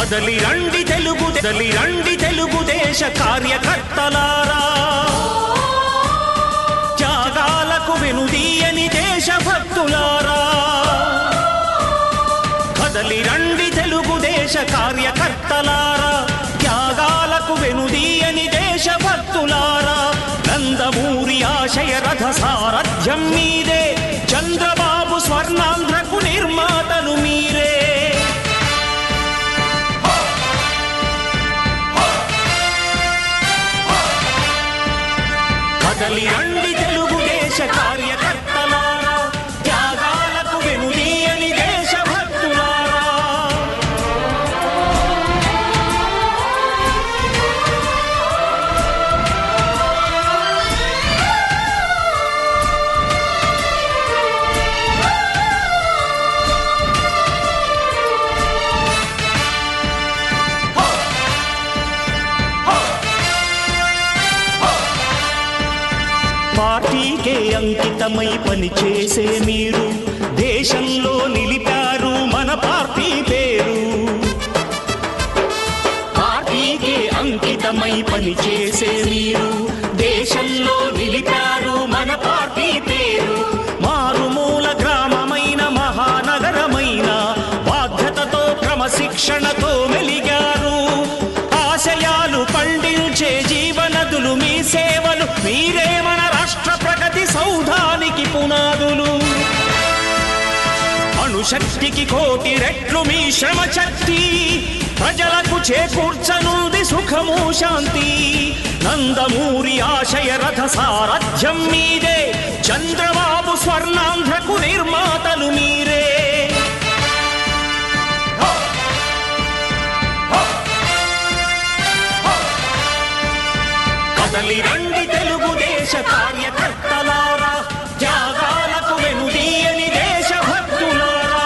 కదలి రండి తెలుగుదేశ కార్యకర్తలారా, త్యాగాలకు వెనుదీయని దేశభక్తులారా. కదలి రండి తెలుగుదేశ కార్యకర్తలారా, త్యాగాలకు వెనుదీయని దేశభక్తులారా. నందమూరి ఆశయ రథ సారథ్యం మీదే, చంద్రబాబు స్వర్ణాంధ్రకు నిర్మాతలు మీరే. కదలి రండి తెలుగుదేశ కార్యకర్తలారా, త్యాగాలకు వెనుదీయని దేశభక్తులారా. పార్టీకే అంకితమై పనిచేసే మీరు దేశంలో నిలిపారు మన పార్టీ పేరు. పార్టీకే అంకితమై పనిచేసే మీరు దేశంలో నిలిపారు మన పార్టీ పేరు. మారుమూల గ్రామమైన మహానగరమైన బాధ్యతతో క్రమశిక్షణతో మెలిగారు. ఆశయాలు పండించే జీవనదులు మీ సేవలు, మీరే మన రాష్ట్ర ప్రగతి సౌధానికి పునాదులు. అణుశక్తికి కోటి రెట్లు మీ శ్రమ శక్తి, ప్రజలకు చేకూర్చనుంది సుఖము శాంతి. నందమూరి ఆశయ రథ సారథ్యం మీదే, చంద్రబాబు స్వర్ణాంధ్రకు నిర్మాతలు మీరే. కదలి రండి తెలుగుదేశ కార్యకర్తలారా, త్యాగాలకు వెనుదీయని దేశభక్తులారా.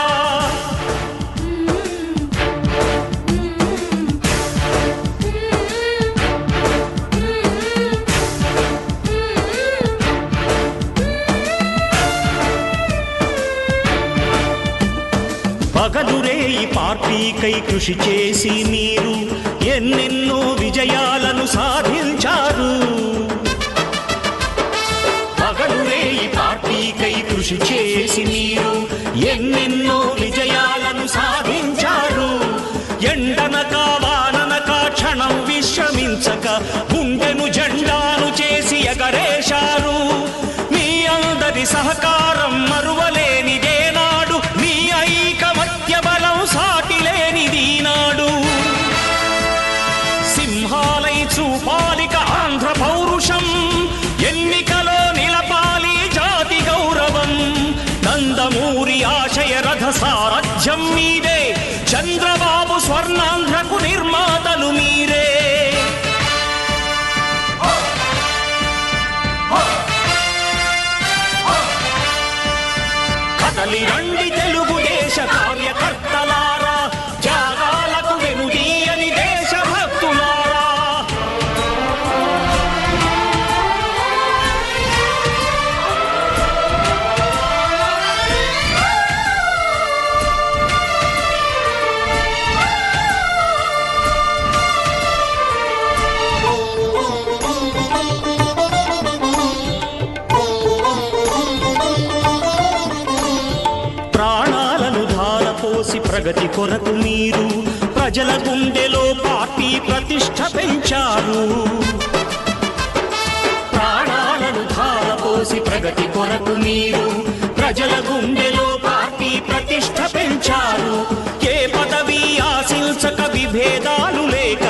పగలురేయి పార్టీకై కృషి చేసి మీరు ఎన్నెన్నో విజయాలను సాధించారు. పగలురేయి పార్టీకై కృషి చేసి మీరు ఎన్నెన్నో విజయాలను సాధించారు. ఎండనక వాననక క్షణం విశ్రమించక గుండెను జెండాను చేసి ఎగరేశారు. మీ అందరి సహకారం మరువలేనిదే నాడు, మీ ఐకమత్య బలం సాటిలేనిది నాడు. సింహాలై చూపాలిక ఆంధ్ర పౌరుషం, ఎన్నికలో నిలపాలి జాతి గౌరవం. నందమూరి ఆశయ రథ సారథ్యం మీదే, చంద్రబాబు స్వర్ణాంధ్రకు నిర్మాతలు మీరే. కదలి రండి తెలుగుదేశ కార్యకర్తలారా, త్యాగాలకు వెనుదీయని దేశభక్తులారా. ప్రాణాలను ధారపోసి ప్రగతి కొరకు మీరు ప్రజల గుండెలో పార్టీ ప్రతిష్ఠ పెంచారు. ప్రాణాలను ధారపోసి ప్రగతి కొరకు మీరు ప్రజల గుండెలో పార్టీ ప్రతిష్ఠ పెంచారు. ఏ పదవి ఆశించక విభేదాలు లేక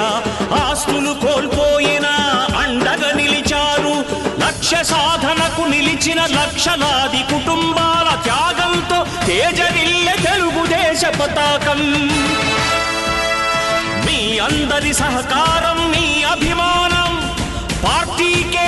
ఆస్తులు కోల్పోయినా అండగా నిలిచారు. లక్ష్య సాధనకు నిలిచిన లక్షలాది కుటుంబాల త్యాగంతో తేజరిల్లె తెలుగుదేశ పతాకం. మీ అందరి సహకారం, మీ అభిమానం పార్టీకే